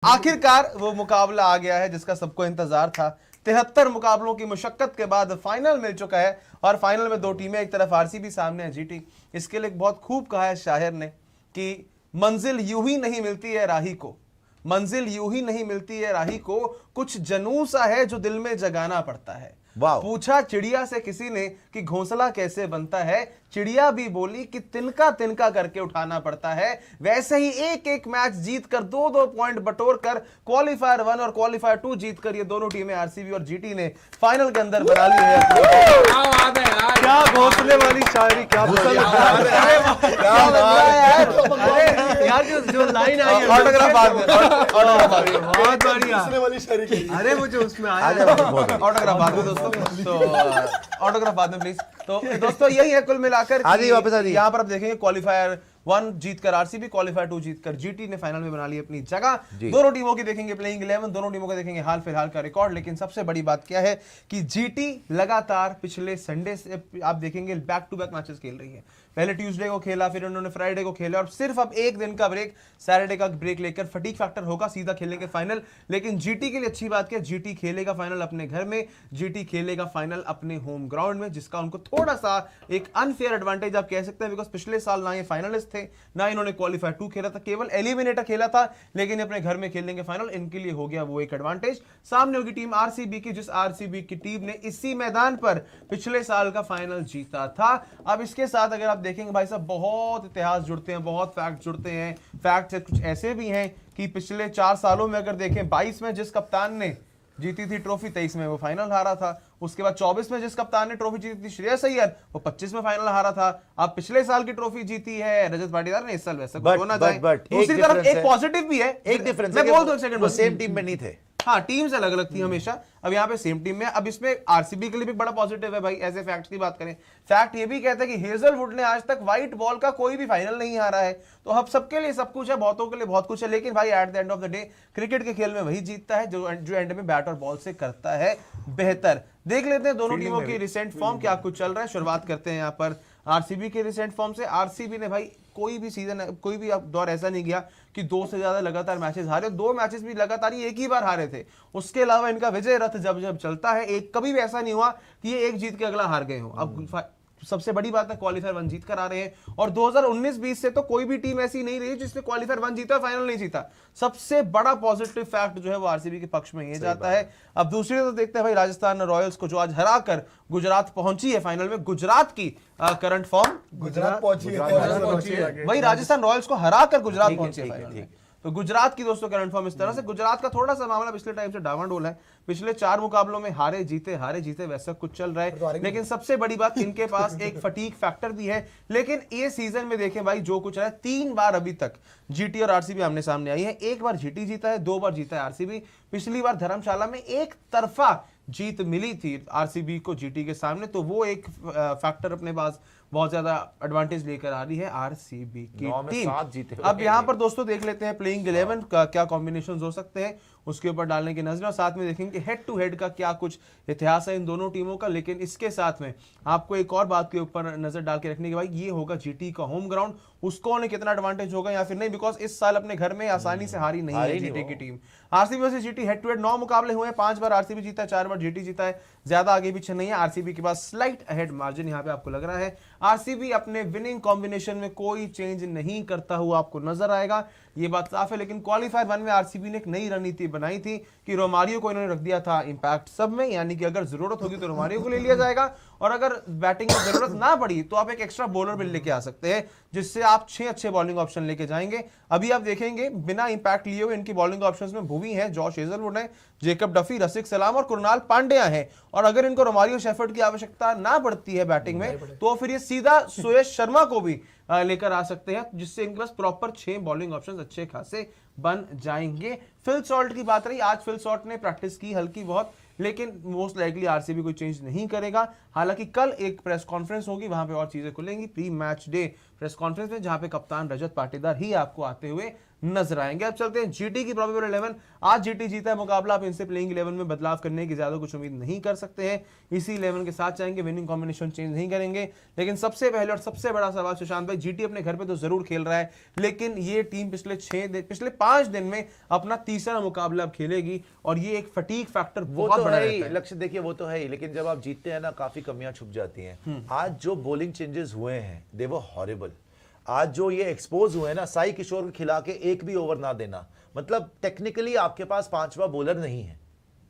आखिरकार वो मुकाबला आ गया है जिसका सबको इंतजार था। 73 मुकाबलों की मुशक्कत के बाद फाइनल मिल चुका है और फाइनल में दो टीमें, एक तरफ आरसीबी, सामने है जीटी। इसके लिए बहुत खूब कहा है शायर ने कि मंजिल यूं ही नहीं मिलती है राही को, मंजिल यूं ही नहीं मिलती है राही को, कुछ जनू सा है जो दिल में जगाना पड़ता है। पूछा चिड़िया से किसी ने कि घोंसला कैसे बनता है, चिड़िया भी बोली कि तिनका तिनका करके उठाना पड़ता है। वैसे ही एक एक मैच जीत कर 2-2 पॉइंट बटोर कर क्वालिफायर 1 और क्वालिफायर 2 जीत कर ये दोनों टीमें आरसीबी और जीटी ने फाइनल के अंदर बना ली है। क्या घोंसले वाली शायरी, क्या यार जो लाइन आई है ऑटोग्राफ बाद में, बहुत बढ़िया। अरे मुझे उसमें आया ऑटोग्राफ बाद में दोस्तों, तो ऑटोग्राफ बाद में प्लीज। तो दोस्तों यही है कुल मिलाकर यहाँ पर आप देखेंगे क्वालिफायर 1 जीतकर आरसीबी, क्वालिफायर 2 जीतकर जीटी ने फाइनल में बना ली अपनी जगह। दोनों टीमों की देखेंगे प्लेइंग 11, दोनों टीमों का देखेंगे हाल फिलहाल का रिकॉर्ड। लेकिन सबसे बड़ी बात क्या है कि जीटी लगातार पिछले संडे से आप देखेंगे बैक टू बैक मैचेस खेल रही है। पहले ट्यूसडे को खेला, फिर उन्होंने फ्राइडे को खेला और सिर्फ अब एक दिन का ब्रेक, सैटरडे का ब्रेक लेकर फटीग फैक्टर होगा, सीधा खेलेंगे फाइनल। लेकिन जीटी के लिए अच्छी बात क्या, जीटी खेलेगा फाइनल अपने घर में, जीटी खेलेगा फाइनल अपने होम ग्राउंड में, जिसका उनको थोड़ा सा एक अनफेयर एडवांटेज आप कह सकते हैं। बिकॉज पिछले साल ना ये फाइनलिस्ट थे, ना इन्होंने क्वालिफायर 2 खेला था, केवल एलिमिनेटर खेला था, लेकिन अपने घर में खेलेंगे फाइनल, इनके लिए हो गया वो एक एडवांटेज। सामने होगी टीम आरसीबी की, जिस आरसीबी की टीम ने इसी मैदान पर पिछले साल का फाइनल जीता था। अब इसके साथ अगर आप देखेंगे भाई साहब, बहुत इतिहास जुड़ते हैं, बहुत फैक्ट जुड़ते हैं। फैक्ट कुछ ऐसे भी हैं कि पिछले 4 सालों में अगर देखें, 22 में जिस कप्तान ने जीती थी ट्रॉफी, 23 में वो फाइनल हारा था। उसके बाद 24 में जिस कप्तान ने ट्रॉफी जीती थी श्रेयस अय्यर, वो 25 में फाइनल हारा था। अब पिछले साल की ट्रॉफी जीती है रजत पाटीदार ने, इस साल वैसा कुछ होना चाहिए। दूसरी तरफ एक पॉजिटिव भी है, एक डिफरेंस, मैं बोल दूं एक सेकंड, वो सेम टीम में नहीं थे। हाँ, टीम्स अलग अलग थी हमेशा, अब यहाँ पे सेम टीम में। अब इसमें आरसीबी के लिए भी बड़ा पॉजिटिव है भाई। ऐसे फैक्ट्स की बात करें, फैक्ट ये भी कहता है कि हेजलवुड ने आज तक व्हाइट बॉल का कोई भी फाइनल नहीं हारा है। तो अब सबके लिए सब कुछ है, बहुतों के लिए बहुत कुछ है। लेकिन भाई at the end of the day cricket के खेल में वही जीतता है जो एंड में बैट और बॉल से करता है बेहतर। देख लेते हैं दोनों टीमों की रिसेंट फॉर्म क्या कुछ चल रहा है। शुरुआत करते हैं यहाँ पर आरसीबी के रिसेंट फॉर्म से। आरसीबी ने भाई कोई भी सीजन, कोई भी दौर ऐसा नहीं गया कि 2 से ज्यादा लगातार मैचेस हारे। 2 मैचेस भी लगातार ही एक ही बार हारे थे। उसके अलावा इनका विजय रथ जब जब चलता है, एक कभी भी ऐसा नहीं हुआ कि ये एक जीत के अगला हार गए हो। अब सबसे बड़ी बात है क्वालिफायर 1 जीत कर आ रहे हैं, और 2019-20 से तो कोई भी टीम ऐसी नहीं रही जिसने क्वालिफायर 1 जीता और फाइनल नहीं जीता। सबसे बड़ा पॉजिटिव फैक्ट जो है वो आरसीबी के पक्ष में ये जाता है। अब दूसरी तो देखते हैं भाई राजस्थान रॉयल्स को, जो आज हराकर गुजरात पहुंची है फाइनल में। गुजरात की करंट फॉर्म, गुजरात पहुंची है, वही राजस्थान रॉयल्स को हराकर गुजरात पहुंची है फाइनल में। तो गुजरात की दोस्तों करंट फॉर्म इस तरह से। गुजरात का थोड़ा सा मामला पिछले टाइम से डावाडोल है, पिछले 4 मुकाबलों में हारे जीते वैसा कुछ चल रहा है। लेकिन सबसे बड़ी बात, इनके पास एक फटीग फैक्टर भी है। लेकिन ये सीजन में देखें भाई, जो कुछ रहा है, 3 बार अभी तक जीटी और आरसीबी आमने सामने आई है। 1 बार जीटी जीता है, 2 बार जीता है आरसीबी। पिछली बार धर्मशाला में एक तरफा जीत मिली थी आरसीबी को जीटी के सामने, तो वो एक फैक्टर अपने पास बहुत ज्यादा एडवांटेज लेकर आ रही है आरसीबी की टीम। अब यहाँ पर दोस्तों देख लेते हैं प्लेइंग 11 का क्या कॉम्बिनेशंस हो सकते हैं, उसके ऊपर डालने की नजर, और साथ में देखेंगे हेड टू हेड का क्या कुछ इतिहास है इन दोनों टीमों का। लेकिन इसके साथ में आपको एक और बात के ऊपर नजर डाल के रखने की, भाई ये होगा जीटी का होम ग्राउंड, उसको उन्हें कितना एडवांटेज होगा या फिर नहीं। बिकॉज इस साल अपने घर में आसानी से हारी नहीं है जीटी की team. RCB versus GT head to head 9 मुकाबले हुए हैं, 5 बार आरसीबी जीता है, 4 बार जीटी जीता है। ज्यादा आगे पीछे नहीं है, आरसीबी के पास स्लाइट अहेड मार्जिन यहाँ पे आपको लग रहा है। आरसीबी अपने विनिंग कॉम्बिनेशन में कोई चेंज नहीं करता हुआ आपको नजर आएगा, ये बात साफ है। लेकिन क्वालिफायर 1 में आरसीबी ने एक नई रणनीति बनाई थी कि रोमारियो को इन्होंने रख दिया था इंपैक्ट सब में, यानी कि अगर जरूरत होगी तो रोमारियो को ले लिया जाएगा, और अगर बैटिंग में जरूरत ना पड़ी तो आप एक एक्स्ट्रा बॉलर भी लेके आ सकते हैं, जिससे आप 6 अच्छे बॉलिंग ऑप्शन लेके जाएंगे। अभी आप देखेंगे बिना इंपैक्ट लिए हुए इनकी बॉलिंग ऑप्शंस में भुवी है, जॉश हेजलवुड है, जेकब डफी, रसिक सलाम और कुरनाल पांड्या है। और अगर इनको रोमारियो शेफर्ड की आवश्यकता ना पड़ती है बैटिंग में, तो फिर ये सीधा सुयश शर्मा को भी लेकर आ सकते हैं, जिससे इनके पास प्रॉपर 6 बॉलिंग ऑप्शंस अच्छे खासे बन जाएंगे। फिल सॉल्ट की बात रही, आज फिल सॉल्ट ने प्रैक्टिस की हल्की बहुत, लेकिन मोस्ट लाइकली आरसीबी कोई चेंज नहीं करेगा। हालांकि कल एक प्रेस कॉन्फ्रेंस होगी, वहां पे और चीजें खुलेंगी pre match day press conference में, जहां पे कप्तान रजत पाटीदार ही आपको आते हुए नजर आएंगे। अब चलते हैं जीटी की प्रोबेबल 11। आज जीटी जीता है मुकाबला, आप इनसे प्लेइंग 11 में बदलाव करने की ज्यादा कुछ उम्मीद नहीं कर सकते हैं, इसी 11 के साथ चाहेंगे, विनिंग कॉम्बिनेशन चेंज नहीं करेंगे। लेकिन सबसे पहले और सबसे बड़ा सवाल सुशांत भाई, जीटी अपने घर पे तो जरूर खेल रहा है, लेकिन ये टीम पिछले 5 दिन में अपना तीसरा मुकाबला अब खेलेगी और ये एक फटीग फैक्टर बहुत बड़ा रहता है। लक्ष्य देखिए वो तो है ही, लेकिन जब आप जीतते हैं ना काफी कमियां छुप जाती हैं। आज जो बॉलिंग चेंजेस हुए हैं दे वर हॉरिबल। आज जो ये एक्सपोज हुए हैं ना, साई किशोर को खिला के एक भी ओवर ना देना, मतलब टेक्निकली आपके पास 5वां बॉलर नहीं है,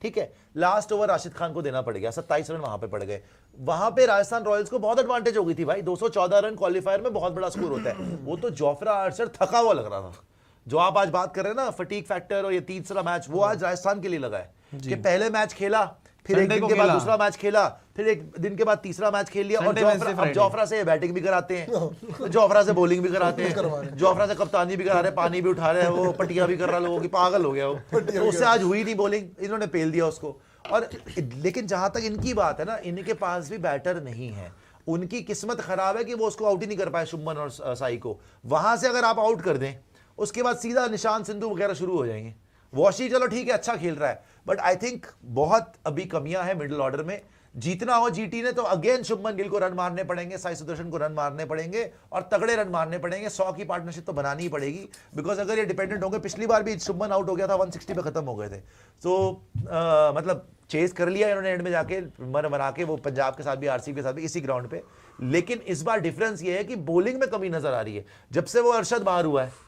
ठीक है। लास्ट ओवर राशिद खान को देना पड़ गया, 27 रन वहां पे पड़ गए। वहां पे राजस्थान रॉयल्स को बहुत एडवांटेज हो गई थी भाई, 214 रन क्वालिफायर में बहुत बड़ा स्कोर होता है। वो तो जोफ्रा आर्चर थका हुआ लग रहा था। जो आप आज बात कर रहे हैं ना फटीग फैक्टर और ये तीसरा मैच, वो आज राजस्थान के लिए लगा है कि पहले मैच खेला, फिर एक दिन के बाद दूसरा मैच खेला, फिर एक दिन के बाद तीसरा मैच खेल लिया, और जोफ्रा से बैटिंग भी कराते हैं, जोफ्रा से बॉलिंग भी कराते हैं, जोफ्रा से कप्तानी भी करा रहे हैं, पानी भी उठा रहे हैं, वो पटिया भी कर रहा है लोगों की, पागल हो गया वो। तो उससे आज हुई नहीं बॉलिंग, इन्होंने पेल दिया उसको। और लेकिन जहां तक इनकी बात है ना, इनके पास भी बैटर नहीं है, उनकी किस्मत खराब है कि वो उसको आउट ही नहीं कर पाए, शुभमन और साई को। वहां से अगर आप आउट कर दें, उसके बाद सीधा निशान सिंधु वगैरह शुरू हो जाएंगे। वॉशी चलो ठीक है अच्छा खेल रहा है, बट आई थिंक बहुत अभी कमियां हैं मिडिल ऑर्डर में। जीतना हो जीटी ने तो अगेन शुभमन गिल को रन मारने पड़ेंगे, साई सुदर्शन को रन मारने पड़ेंगे और तगड़े रन मारने पड़ेंगे। 100 की पार्टनरशिप तो बनानी ही पड़ेगी, बिकॉज अगर ये डिपेंडेंट होंगे, पिछली बार भी शुभमन आउट हो गया था, 160 पे खत्म हो गए थे। तो मतलब चेस कर लिया इन्होंने एंड में जाके मर बना के, वो पंजाब के साथ भी आरसीबी के साथ भी इसी ग्राउंड पे। लेकिन इस बार डिफरेंस ये है कि बॉलिंग में कमी नजर आ रही है। जब से वो अरशद बाहर हुआ है,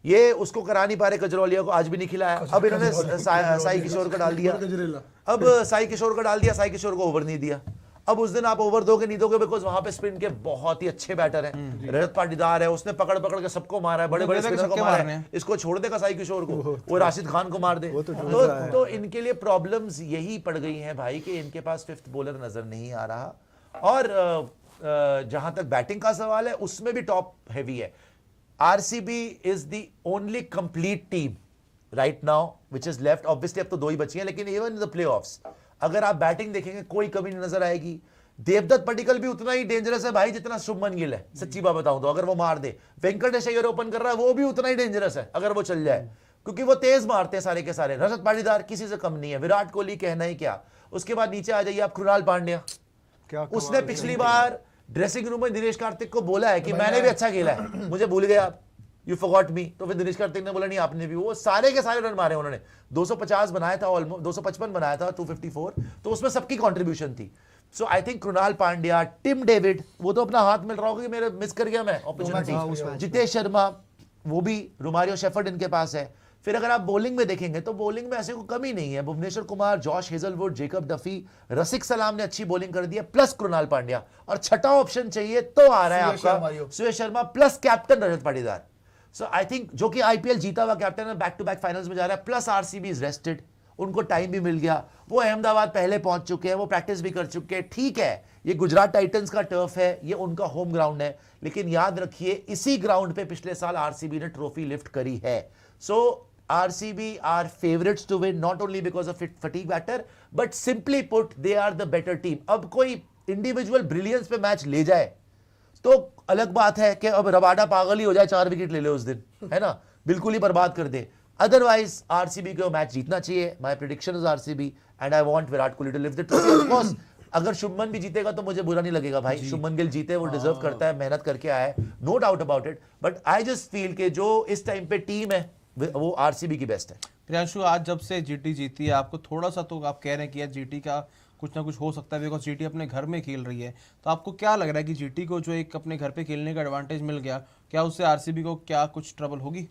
ये उसको करा नहीं पा रहे, गजरौलिया को आज भी नहीं खिलाया। अब इन्होंने साई किशोर का डाल दिया, अब साई किशोर का डाल दिया, साई किशोर को ओवर नहीं दिया। अब उस दिन आप ओवर दोगे नहीं दोगे, बिकॉज वहां पे स्पिन के बहुत ही अच्छे बैटर हैं। रजत पाटीदार है, उसने पकड़ पकड़ के सबको मारा है, बड़े बड़े स्पिनर को मारा है। इसको छोड़ देगा साई किशोर को, वो राशिद खान को मार दे। तो इनके लिए प्रॉब्लम्स यही पड़ गई हैं भाई कि इनके पास 5th बॉलर नजर नहीं आ रहा। और जहां तक बैटिंग का सवाल है, उसमें भी टॉप हैवी है। RCB is the only complete team right now which is left. Obviously अब तो 2 ही बची हैं, लेकिन even in the playoffs अगर आप बैटिंग देखेंगे कोई कमी नहीं नजर आएगी। देवदत्त पडिक्कल भी उतना ही डेंजरस है भाई जितना शुभमन गिल है, सच्ची बात बताऊं तो। अगर वो मार दे, वेंकटेश अय्यर ओपन कर रहा है, वो भी उतना ही डेंजरस है अगर वो चल जाए, क्योंकि वो तेज मारते हैं सारे के सारे। रजत पाटीदार किसी से कम नहीं है, विराट कोहली कहना ही क्या। उसके बाद नीचे आ जाइए आप, कृणाल पांड्या, उसने पिछली बार ड्रेसिंग रूम में दिनेश कार्तिक को बोला है कि मैंने भी अच्छा खेला है, मुझे भूल गए आप, यू फॉरगॉट मी। तो फिर दिनेश कार्तिक ने बोला नहीं आपने भी। वो सारे के सारे रन मारे उन्होंने, 250 बनाया था, ऑलमोस्ट 255 बनाया था, 254, तो उसमें सबकी कंट्रीब्यूशन थी। So I think Krunal Pandya, Tim David, वो तो अपना हाथ मिल रहा होगा कि मेरे मिस कर गया मैं अपॉर्चुनिटी। जितेश शर्मा, वो भी, रोमारियो शेफर्ड इनके पास है। फिर अगर आप बॉलिंग में देखेंगे तो बॉलिंग में ऐसे कोई कमी नहीं है। Bhuvneshwar Kumar, Josh Hazlewood, Jacob Duffy, Rasikh Salam ने अच्छी बॉलिंग कर दी है, प्लस कृणाल पांड्या। और छठा ऑप्शन चाहिए तो आ रहा है आपका Suyash Sharma plus captain Rajat Patidar. So I think जो कि आईपीएल जीता हुआ कैप्टन है, बैक टू बैक फाइनल्स में जा रहा है, प्लस आरसीबी इज रेस्टेड, उनको टाइम भी मिल गया, वो अहमदाबाद पहले पहुंच चुके हैं, वो प्रैक्टिस भी कर चुके हैं। ठीक है, ये गुजरात टाइटंस का टर्फ है, ये उनका होम ग्राउंड है, लेकिन याद रखिए इसी ग्राउंड पे पिछले साल आरसीबी ने ट्रॉफी लिफ्ट करी है। सो RCB are favorites to win not only because of fatigue factor but simply put they are the better team. अब कोई इंडिविजुअल ब्रिलियंस पे मैच ले जाए तो अलग बात है कि अब रबाडा पागल ही हो जाए, 4 विकेट ले ले उस दिन, है ना, बिल्कुल ही बर्बाद कर दे। अदरवाइज RCB को मैच जीतना चाहिए। My prediction is RCB and I want Virat Kohli to lift the trophy. Of course अगर शुभमन भी जीतेगा तो मुझे बुरा नहीं लगेगा भाई, शुभमन गिल जीते, वो डिजर्व करता है, मेहनत करके आया है, no doubt about it. But I just feel कि जो इस टाइम पे टीम है वो RCB की बेस्ट है। प्रियांशु, आज जब से जीटी जीती है, आपको थोड़ा सा तो आप कह रहे हैं कि यार जीटी का कुछ ना कुछ हो सकता है, बिकॉज जीटी अपने घर में खेल रही है, तो आपको क्या लग रहा है कि जीटी को जो एक अपने घर पे खेलने का एडवांटेज मिल गया, क्या उससे आरसीबी को क्या कुछ ट्रबल होगी?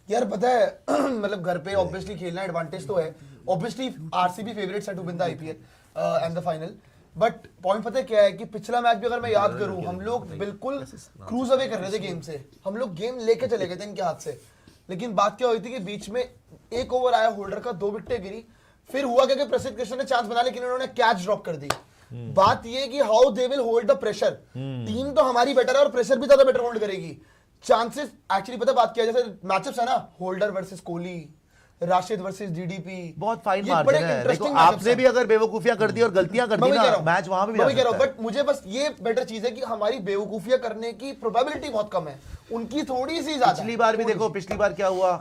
यार पता है मतलब घर पे ऑब्वियसली खेलना एडवांटेज तो है, ऑब्वियसली आरसीबी फेवरेट्स है to win the IPL and the final. But point पता है क्या है कि पिछला मैच भी अगर मैं याद करूं, हम लोग बिल्कुल क्रूज अवे कर रहे थे गेम से, हम लोग गेम लेके चले गए थे इनके हाथ से। लेकिन बात क्या हुई थी कि बीच में एक ओवर आया होल्डर का, 2 विकेटें गिरी, फिर हुआ क्या कि प्रसिद्ध कृष्ण ने चांस बना, लेकिन उन्होंने कैच ड्रॉप कर दी। बात ये कि how they will hold the pressure, team तो हमारी बेटर है और प्रेशर भी ज्यादा बेटर होल्ड करेगी। चांसेस एक्चुअली पता बात क्या है, जैसे मैचअप्स है ना, holder versus Kohli, Rashid versus DDP, बहुत फाइन मार्जिन है। देखो आपने भी अगर बेवकूफियां कर दी और गलतियां कर दी ना, मैच वहां भी जा सकता है। बट मुझे बस ये बेटर चीज है कि हमारी बेवकूफियां करने की प्रोबेबिलिटी बहुत कम है, उनकी थोड़ी सी ज्यादा। पिछली बार भी देखो, पिछली बार क्या हुआ,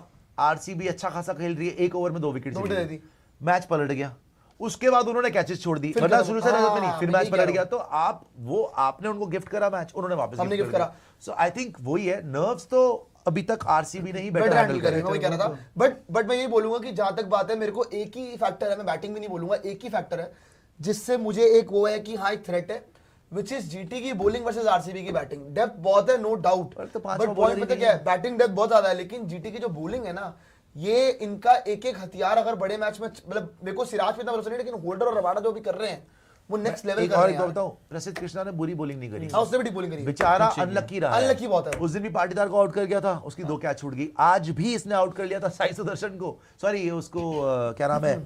आरसीबी अच्छा खासा खेल रही है, 1 ओवर में 2 विकेट दो विकेट दे दी। मैच पलट गया, उसके बाद उन्होंने कैचेस छोड़ दी, फिर वरना खत्म। शुरू से नहीं, हाँ, फिर मैं मैच यही पलट कह गया। तो आपने उनको गिफ्ट करा मैच, उन्होंने वापस हमने गिफ्ट करा। सो आई थिंक वही है, नर्व्स तो अभी तक आरसीबी ने ही बेटर बेटर हैंडल हैंडल करें, करे। मैं वही कह रहा था। बट मैं ये बोलूंगा कि जहां तक बात है, मेरे को एक ही फैक्टर है, मैं बैटिंग भी नहीं बोलूंगा, एक ही फैक्टर है जिससे मुझे एक वो है कि हाँ एक थ्रेट है, विच इज जीटी की बॉलिंग वर्सेस आरसीबी की बैटिंग। डेप्थ बहुत है, नो डाउट, तो पांचवा बट बॉलर पॉइंट ही पता नहीं क्या है, बैटिंग डेप्थ बहुत ज्यादा है, लेकिन जीटी की जो बॉलिंग है ना, ये इनका एक एक हथियार अगर बड़े मैच में, मतलब मेरे को सिराज पे इतना भरोसा नहीं, लेकिन होल्डर और रबाडा जो भी कर रहे हैं वो नेक्स्ट लेवल एक कर और रहे एक हैं। बताऊं, प्रसिद्ध कृष्णा ने बुरी बॉलिंग नहीं करी, हाँ, उसने भी डी बॉलिंग करी, बेचारा अनलकी रहा है। Unlucky बहुत है वो। उस दिन भी पाटीदार को आउट कर गया था, उसकी 2 कैच छूट गई। आज भी इसने आउट कर लिया था साई सुदर्शन को, सॉरी उसको क्या नाम है,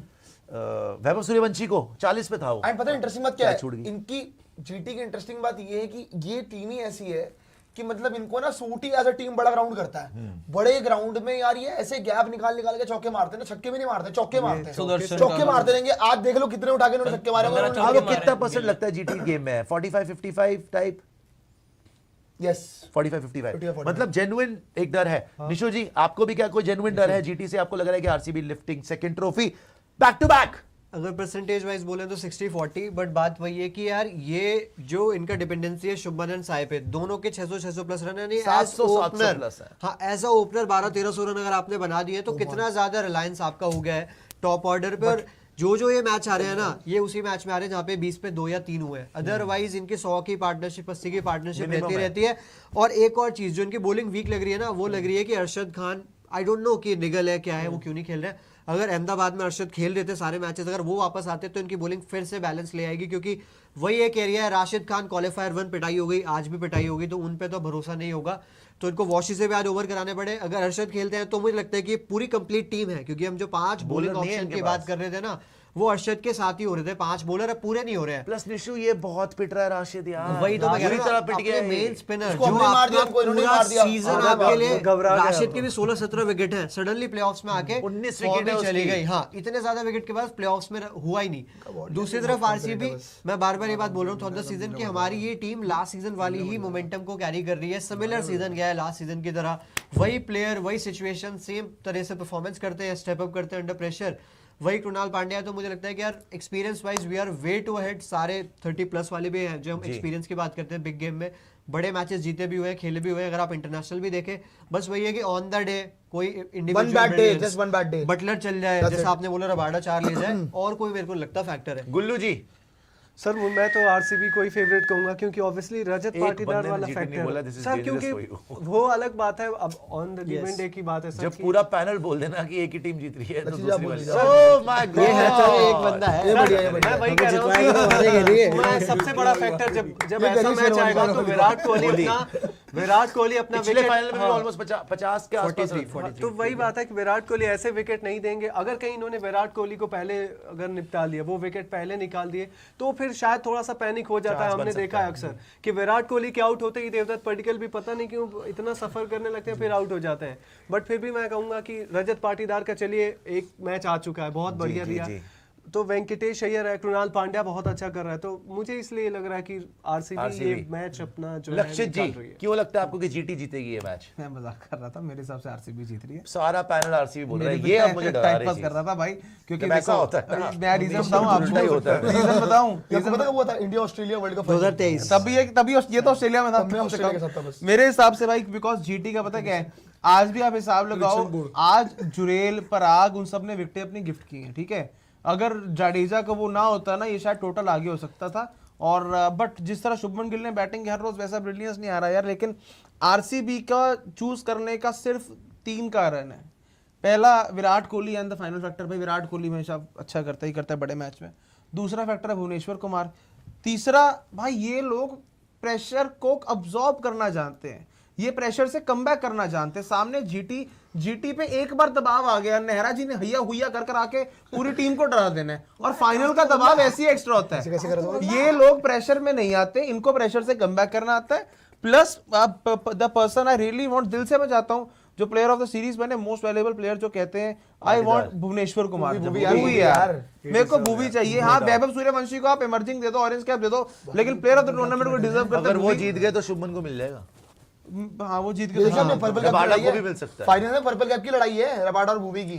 वैभव सूर्यवंशी को, 40 पे था वो। एंड पता है इंटरेस्टिंग बात क्या क्या छूट है, गई? इनकी जीटी की इंटरेस्टिंग बात ये है कि ये टीम ही ऐसी है कि मतलब इनको ना सूट ही एज अ टीम बड़ा ग्राउंड करता है। बड़े ग्राउंड में यार ये ऐसे गैप निकाल निकाल के चौके मारते हैं ना, छक्के भी नहीं मारते, चौके मारते हैं, चौके मारते रहेंगे। आज देख लो कितने उठा के इन्होंने छक्के मारे। आपको कितना परसेंट लगता है जीटी गेम में, 45-55 टाइप? यस 45-55 55, मतलब जेन्युइन एक डर है। निशो जी, आपको भी क्या कोई जेन्युइन डर है जीटी से? आपको लग रहा है कि RCB lifting second trophy back to back? अगर परसेंटेज वाइज बोले तो 60-40, बट बात वही है कि यार ये जो इनका डिपेंडेंसी है शुभमन एंड साई पे, दोनों के 600 प्लस रन है, 700 प्लस है। हाँ, एज अ ओपनर 12-1300 रन अगर आपने बना दिए तो कितना ज्यादा रिलायंस आपका हो गया है टॉप ऑर्डर पे। और जो ये मैच आ रहे हैं ना, ये उसी मैच में आ रहे हैं जहाँ पे 20 पे 2 या 3 हुए हैं। अदरवाइज इनके 100 की पार्टनरशिप, 80 की पार्टनरशिप रहती रहती है। और एक और चीज जो इनकी बॉलिंग वीक लग रही है ना, वो लग रही है कि Arshad Khan, I don't know कि निगल है क्या है, वो क्यों नहीं खेल रहे हैं। अगर अहमदाबाद में अरशद खेल रहे थे सारे मैचेस, अगर वो वापस आते तो इनकी बॉलिंग फिर से बैलेंस ले आएगी, क्योंकि वही एक एरिया है। राशिद खान क्वालिफायर 1 पिटाई हो गई, आज भी पिटाई होगी, तो उन पे तो भरोसा नहीं होगा, तो इनको वॉशी से भी आज ओवर कराने पड़े। अगर अरशद खेलते हैं तो मुझे लगता है कि पूरी कंप्लीट टीम है, क्योंकि हम जो 5 बॉलिंग नहीं है ऑप्शन इनके की बात कर रहे थे ना, वो अरशद के साथ ही हो रहे थे। 5 बॉलर अब पूरे नहीं हो रहे हैं। प्लस निशु ये बहुत पिट रहा है राशिद यार, वही तो मैं कह बुरी रहा तरह हूं, पिट गया अपने है। मेन स्पिनर उसको जो हमने मार दिया, आपका हमको इन्होंने पूरा मार दिया। सीजन हाँ, आपके लिए, घबरा गया राशिद वो। के भी 16-17 विकेट हैं, सडनली प्लेऑफ्स में आके 19 फॉर्म विकेट है में चली उसकी। गई। हाँ, इतने ज्यादा विकेट के बाद प्लेऑफ्स में हुआ ही नहीं। दूसरी तरफ आरसीबी, मैं बार बार ये बात बोल रहा हूँ थ्रू द सीजन कि हमारी ये टीम लास्ट सीजन वाली ही मोमेंटम को कैरी कर रही है। सिमिलर सीजन गया है लास्ट सीजन की तरह, वही प्लेयर, वही सिचुएशन, सेम तरह से परफॉर्मेंस करते हैं, स्टेप अप करते हैं अंडर प्रेशर। वही कृणाल पांड्या है, तो मुझे लगता है कि यार experience wise we are way too ahead. सारे 30 प्लस वाले भी हैं, जो हम एक्सपीरियंस की बात करते हैं, बिग गेम में बड़े मैचेस जीते भी हुए हैं, खेले भी हुए हैं। अगर आप इंटरनेशनल भी देखें, बस वही है कि ऑन द डे कोई One bad day, just one bad day. Buttler चल जाए, That's जैसा it. आपने बोला रबाडा 4 ले जाए, और कोई मेरे को लगता फैक्टर है। गुल्लू जी, सर मैं तो आरसीबी को ही फेवरेट कहूंगा, क्योंकि ऑब्वियसली रजत एक पाटीदार बंदे ने वाला जीटी नहीं फैक्टर बोला, this is सर, dangerous क्योंकि for you. वो अलग बात है। अब ऑन द गिवन डे की बात है सर, जब कि- पूरा पैनल बोल देना कि एक ही टीम जीत रही है तो लक्षित आप दूसरी बोल वाली, दीजिए। ओह माय ये है तो एक गॉड, बंदा है। ये बढ़िया, ये बढ़िया। मैं वही हमें कह रहा जितवाएगा तो हमारे के लिए। हूँ, मैं सबसे बड़ा फैक्टर जब ये ऐसा गली से मैच आएगा रोल तो करो। विराट कोहली अपना पिछले विकेट, फाइनल में भी हाँ, ऑलमोस्ट 50 के आसपास 43, रन। तो वही बात है कि विराट कोहली ऐसे विकेट नहीं देंगे। अगर कहीं इन्होंने विराट कोहली को पहले अगर निपटा लिया, वो विकेट पहले निकाल दिए, तो फिर शायद थोड़ा सा पैनिक हो जाता है। हमने देखा है अक्सर कि विराट कोहली के आउट होते ही देवदत्त पडिक्कल भी पता नहीं क्यों इतना सफर करने लगते हैं, फिर आउट हो जाते हैं। बट फिर भी मैं कहूंगा कि रजत पाटीदार का चलिए एक मैच आ चुका है, बहुत बढ़िया दिया। तो वेंकटेश अय्यर है, कृणाल पांड्या बहुत अच्छा कर रहा है, तो मुझे इसलिए लग रहा है कि आरसीबी ये मैच अपना जो है लक्षित जी, निकाल रही है। क्यों लगता है आपको कि जीटी जीतेगी ये मैच? मैं मजाक कर रहा था, मेरे हिसाब से आरसीबी जीत रही है। सारा पैनल आरसीबी बोल रहा है, मेरी ये तो अब मुझे डरा टाइम रही पास चीज। कर रहा था भाई, क्योंकि जब ऐसा देखो, होता है ना, मैं रीजन हमेशा बताऊं उल्टा ही होता आपको, है। रीजन बताऊं, आपको पता कब हुआ था इंडिया ऑस्ट्रेलिया वर्ल्ड कप 2023 तभी ये तो ऑस्ट्रेलिया में था। तब मैं ऑस्ट्रेलिया के साथ था बस। मेरे हिसाब से भाई, बिकॉज जीटी का पता क्या है, आज भी आप हिसाब लगाओ, आज जुरेल, पराग, उन सब ने विकेटें अपनी गिफ्ट की हैं, ठीक है। अगर जाडेजा का वो ना होता ना, ये शायद टोटल आगे हो सकता था। और बट जिस तरह शुभमन गिल ने बैटिंग की हर रोज, वैसा ब्रिलियंस नहीं आ रहा यार। लेकिन आरसीबी का चूज करने का सिर्फ 3 कारण है। पहला, Virat Kohli and the final factor. भाई विराट कोहली हमेशा अच्छा करता ही करता है बड़े मैच में। दूसरा फैक्टर है भुवनेश्वर कुमार। तीसरा, भाई ये लोग प्रेशर को अब्सॉर्ब करना जानते हैं, ये प्रेशर से कमबैक करना जानते हैं। सामने जीटी पे एक बार दबाव आ गया, नेहरा जी ने हैया हुया कर आके पूरी टीम को डरा देना है, और फाइनल का दबाव ऐसे ही एक्स्ट्रा होता है। ये लोग प्रेशर में नहीं आते, इनको प्रेशर से कमबैक करना आता है। Plus the person I really want, दिल से मैं चाहता हूं, जो प्लेयर ऑफ द सीरीज बने, मोस्ट वैल्यूएबल प्लेयर जो कहते हैं, आई वांट भुवनेश्वर कुमार। भुवी यार, मेरे को भुवी चाहिए। हाँ, वैभव सूर्यवंशी को आप इमर्जिंग दे दो, ऑरेंज कैप दे दो, लेकिन प्लेयर ऑफ द टूर्नामेंट को डिजर्व करते अगर हैं वो भुवी। जीत गए तो शुभमन को मिल जाएगा। हाँ वो जीत के देखिए हमने पर्पल कैप की रबाडा लड़ाई को भी है मिल सकता है। फाइनल में पर्पल कैप की लड़ाई है रबाडा और भूवी की